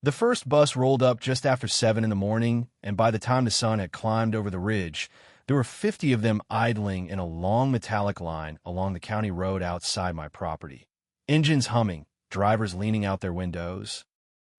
The first bus rolled up just after 7 in the morning, and by the time the sun had climbed over the ridge, there were 50 of them idling in a long metallic line along the county road outside my property. Engines humming, drivers leaning out their windows.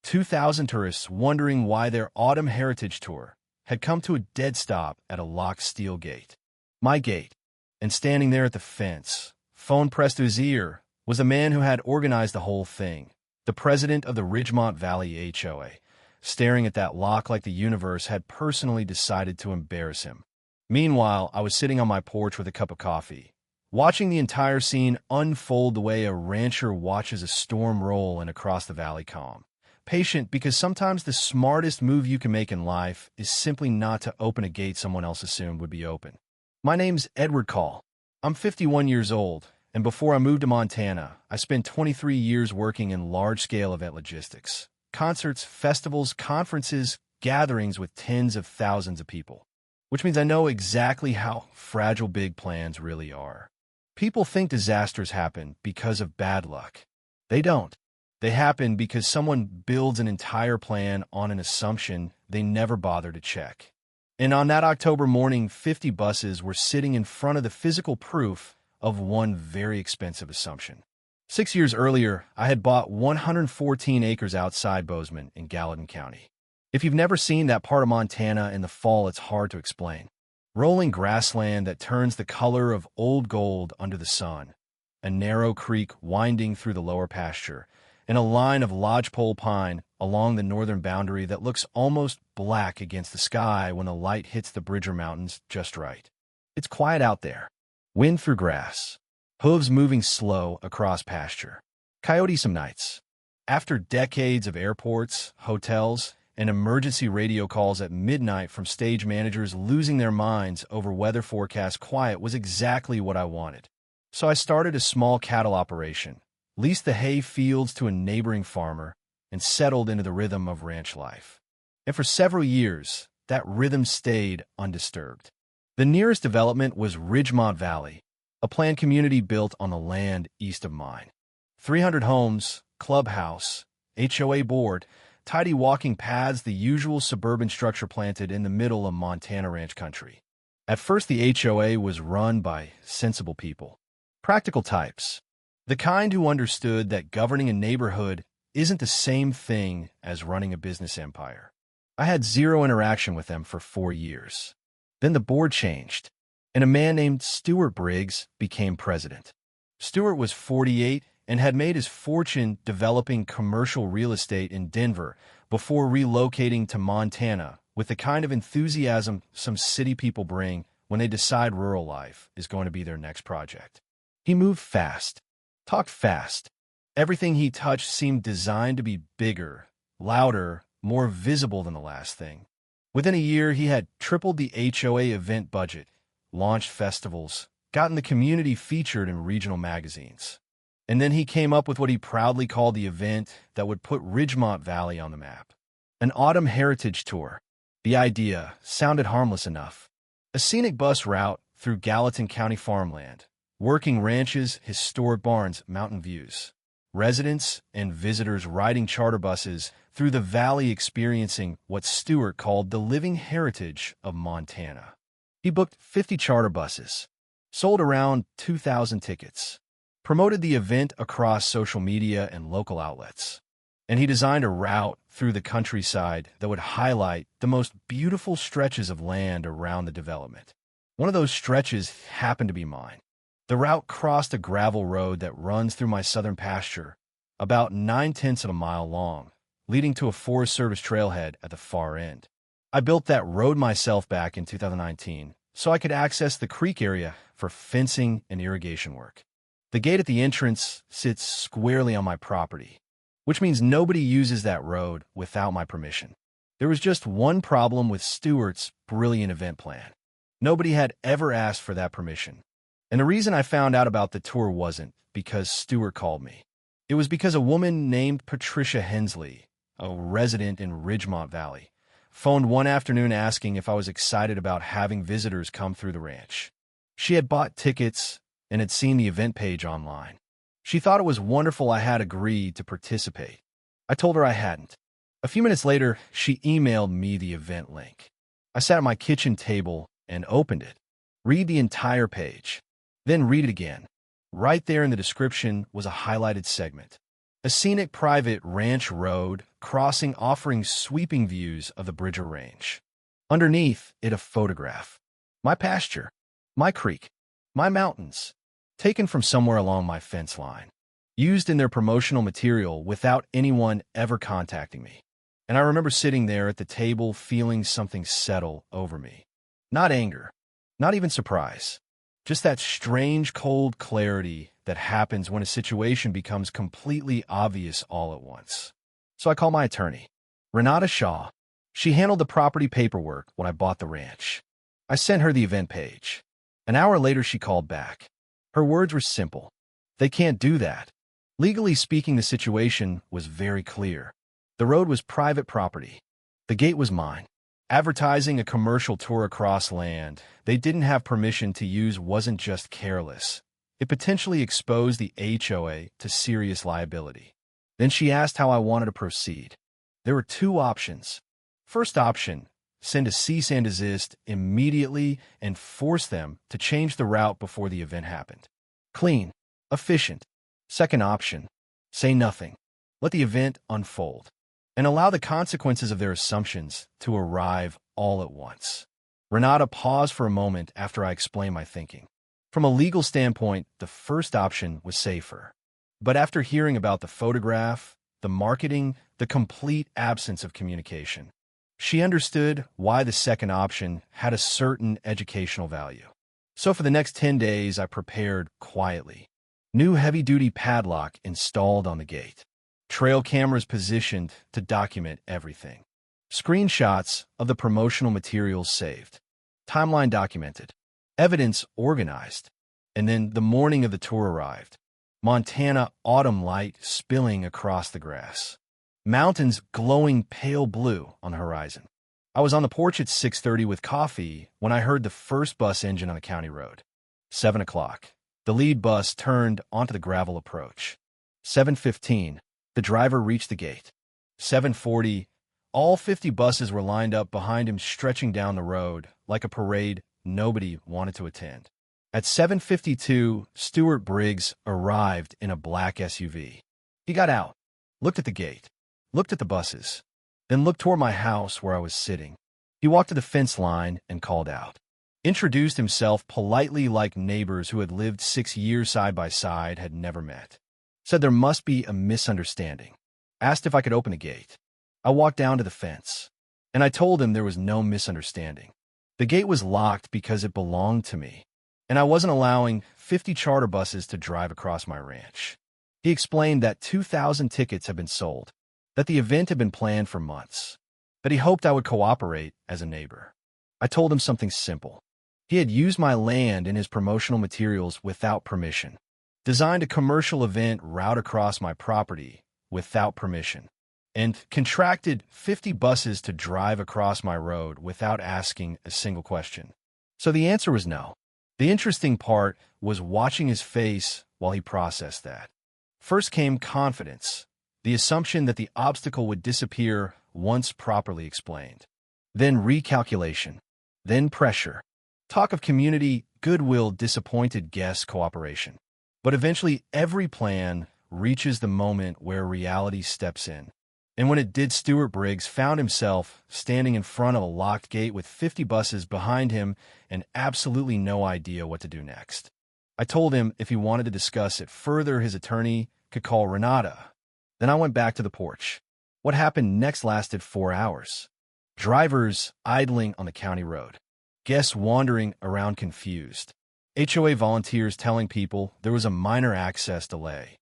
2,000 tourists wondering why their autumn heritage tour had come to a dead stop at a locked steel gate. My gate. And standing there at the fence, phone pressed to his ear, was a man who had organized the whole thing, the president of the Ridgemont Valley HOA, staring at that lock like the universe had personally decided to embarrass him. Meanwhile, I was sitting on my porch with a cup of coffee, watching the entire scene unfold the way a rancher watches a storm roll in across the valley calm. Patient because sometimes the smartest move you can make in life is simply not to open a gate someone else assumed would be open. My name's Edward Call. I'm 51 years old, and before I moved to Montana, I spent 23 years working in large-scale event logistics. Concerts, festivals, conferences, gatherings with tens of thousands of people. Which means I know exactly how fragile big plans really are. People think disasters happen because of bad luck. They don't. They happen because someone builds an entire plan on an assumption they never bother to check. And on that October morning, 50 buses were sitting in front of the physical proof of one very expensive assumption. 6 years earlier, I had bought 114 acres outside Bozeman in Gallatin County. If you've never seen that part of Montana in the fall, it's hard to explain. Rolling grassland that turns the color of old gold under the sun, a narrow creek winding through the lower pasture, and a line of lodgepole pine along the northern boundary that looks almost black against the sky when the light hits the Bridger Mountains just right. It's quiet out there. Wind through grass. Hooves moving slow across pasture. Coyotes some nights. After decades of airports, hotels, and emergency radio calls at midnight from stage managers losing their minds over weather forecast, quiet was exactly what I wanted. So I started a small cattle operation, leased the hay fields to a neighboring farmer, and settled into the rhythm of ranch life. And for several years, that rhythm stayed undisturbed. The nearest development was Ridgemont Valley, a planned community built on the land east of mine. 300 homes, clubhouse, HOA board, tidy walking paths, the usual suburban structure planted in the middle of Montana ranch country. At first, the HOA was run by sensible people, practical types, the kind who understood that governing a neighborhood isn't the same thing as running a business empire. I had zero interaction with them for 4 years. Then the board changed, and a man named Stuart Briggs became president. Stuart was 48 and had made his fortune developing commercial real estate in Denver before relocating to Montana with the kind of enthusiasm some city people bring when they decide rural life is going to be their next project. He moved fast, talked fast. Everything he touched seemed designed to be bigger, louder, more visible than the last thing. Within a year, he had tripled the HOA event budget, launched festivals, gotten the community featured in regional magazines. And then he came up with what he proudly called the event that would put Ridgemont Valley on the map. An autumn heritage tour. The idea sounded harmless enough. A scenic bus route through Gallatin County farmland, working ranches, historic barns, mountain views. Residents and visitors riding charter buses through the valley experiencing what Stuart called the living heritage of Montana. He booked 50 charter buses, sold around 2,000 tickets, promoted the event across social media and local outlets, and he designed a route through the countryside that would highlight the most beautiful stretches of land around the development. One of those stretches happened to be mine. The route crossed a gravel road that runs through my southern pasture, about 9/10 of a mile long, leading to a Forest Service trailhead at the far end. I built that road myself back in 2019, so I could access the creek area for fencing and irrigation work. The gate at the entrance sits squarely on my property, which means nobody uses that road without my permission. There was just one problem with Stuart's brilliant event plan. Nobody had ever asked for that permission. And the reason I found out about the tour wasn't because Stuart called me. It was because a woman named Patricia Hensley, a resident in Ridgemont Valley, phoned one afternoon asking if I was excited about having visitors come through the ranch. She had bought tickets and had seen the event page online. She thought it was wonderful I had agreed to participate. I told her I hadn't. A few minutes later, she emailed me the event link. I sat at my kitchen table and opened it. Read the entire page. Then read it again. Right there in the description was a highlighted segment. A scenic private ranch road crossing offering sweeping views of the Bridger Range. Underneath it a photograph. My pasture, my creek, my mountains, taken from somewhere along my fence line. Used in their promotional material without anyone ever contacting me. And I remember sitting there at the table feeling something settle over me. Not anger, not even surprise. Just that strange cold clarity that happens when a situation becomes completely obvious all at once. So I called my attorney, Renata Shaw. She handled the property paperwork when I bought the ranch. I sent her the event page. An hour later, she called back. Her words were simple. They can't do that. Legally speaking, the situation was very clear. The road was private property. The gate was mine. Advertising a commercial tour across land they didn't have permission to use wasn't just careless. It potentially exposed the HOA to serious liability. Then she asked how I wanted to proceed. There were two options. First option, send a cease and desist immediately and force them to change the route before the event happened. Clean, efficient. Second option, say nothing. Let the event unfold and allow the consequences of their assumptions to arrive all at once. Renata paused for a moment after I explained my thinking. From a legal standpoint, the first option was safer. But after hearing about the photograph, the marketing, the complete absence of communication, she understood why the second option had a certain educational value. So for the next 10 days, I prepared quietly. New heavy-duty padlock installed on the gate. Trail cameras positioned to document everything. Screenshots of the promotional materials saved. Timeline documented. Evidence organized. And then the morning of the tour arrived. Montana autumn light spilling across the grass. Mountains glowing pale blue on the horizon. I was on the porch at 6:30 with coffee when I heard the first bus engine on the county road. 7 o'clock. The lead bus turned onto the gravel approach. 7:15. The driver reached the gate. 7:40. All 50 buses were lined up behind him, stretching down the road like a parade nobody wanted to attend. At 7:52, Stuart Briggs arrived in a black SUV. He got out, looked at the gate, looked at the buses, then looked toward my house where I was sitting. He walked to the fence line and called out. Introduced himself politely like neighbors who had lived 6 years side by side had never met. Said there must be a misunderstanding. Asked if I could open the gate. I walked down to the fence, and I told him there was no misunderstanding. The gate was locked because it belonged to me, and I wasn't allowing 50 charter buses to drive across my ranch. He explained that 2,000 tickets had been sold, that the event had been planned for months, that he hoped I would cooperate as a neighbor. I told him something simple. He had used my land in his promotional materials without permission, designed a commercial event route across my property without permission, and contracted 50 buses to drive across my road without asking a single question. So the answer was no. The interesting part was watching his face while he processed that. First came confidence, the assumption that the obstacle would disappear once properly explained. Then recalculation. Then pressure. Talk of community, goodwill, disappointed guest cooperation. But eventually, every plan reaches the moment where reality steps in. And when it did, Stuart Briggs found himself standing in front of a locked gate with 50 buses behind him and absolutely no idea what to do next. I told him if he wanted to discuss it further, his attorney could call Renata. Then I went back to the porch. What happened next lasted 4 hours. Drivers idling on the county road. Guests wandering around confused. HOA volunteers telling people there was a minor access delay.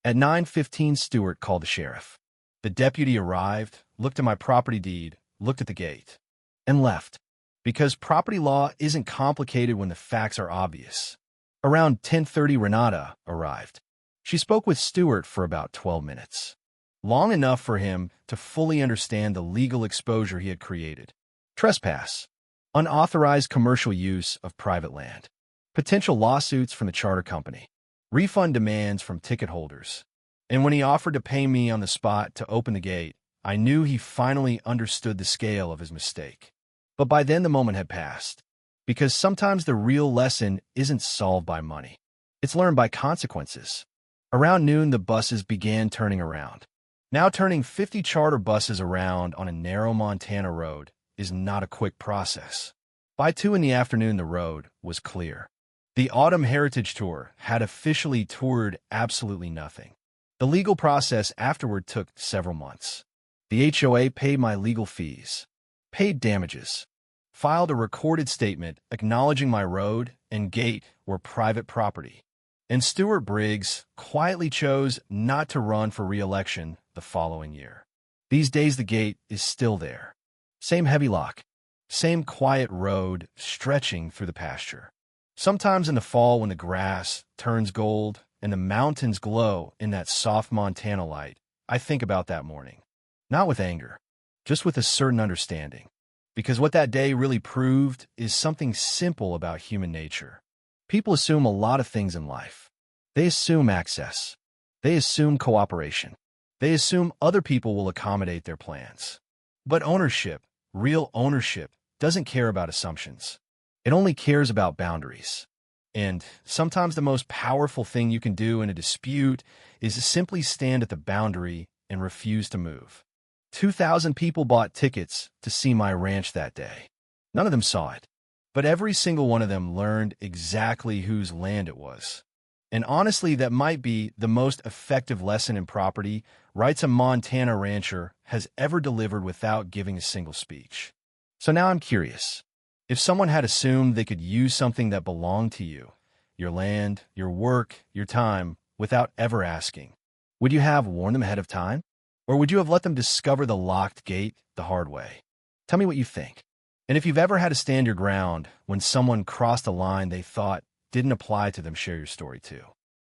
At 9:15, Stuart called the sheriff. The deputy arrived, looked at my property deed, looked at the gate, and left. Because property law isn't complicated when the facts are obvious. Around 10:30, Renata arrived. She spoke with Stuart for about 12 minutes. Long enough for him to fully understand the legal exposure he had created. Trespass. Unauthorized commercial use of private land. Potential lawsuits from the charter company. Refund demands from ticket holders. And when he offered to pay me on the spot to open the gate, I knew he finally understood the scale of his mistake. But by then the moment had passed. Because sometimes the real lesson isn't solved by money. It's learned by consequences. Around noon, the buses began turning around. Now turning 50 charter buses around on a narrow Montana road is not a quick process. By 2 in the afternoon, the road was clear. The Autumn Heritage Tour had officially toured absolutely nothing. The legal process afterward took several months. The HOA paid my legal fees, paid damages, filed a recorded statement acknowledging my road and gate were private property. And Stuart Briggs quietly chose not to run for re-election the following year. These days the gate is still there. Same heavy lock, same quiet road stretching through the pasture. Sometimes in the fall when the grass turns gold and the mountains glow in that soft Montana light, I think about that morning. Not with anger, just with a certain understanding. Because what that day really proved is something simple about human nature. People assume a lot of things in life. They assume access. They assume cooperation. They assume other people will accommodate their plans. But ownership, real ownership, doesn't care about assumptions. It only cares about boundaries. And sometimes the most powerful thing you can do in a dispute is to simply stand at the boundary and refuse to move. 2,000 people bought tickets to see my ranch that day. None of them saw it, but every single one of them learned exactly whose land it was. And honestly, that might be the most effective lesson in property rights a Montana rancher has ever delivered without giving a single speech. So now I'm curious. If someone had assumed they could use something that belonged to you, your land, your work, your time, without ever asking, would you have warned them ahead of time? Or would you have let them discover the locked gate the hard way? Tell me what you think. And if you've ever had to stand your ground when someone crossed a line they thought didn't apply to them, share your story too.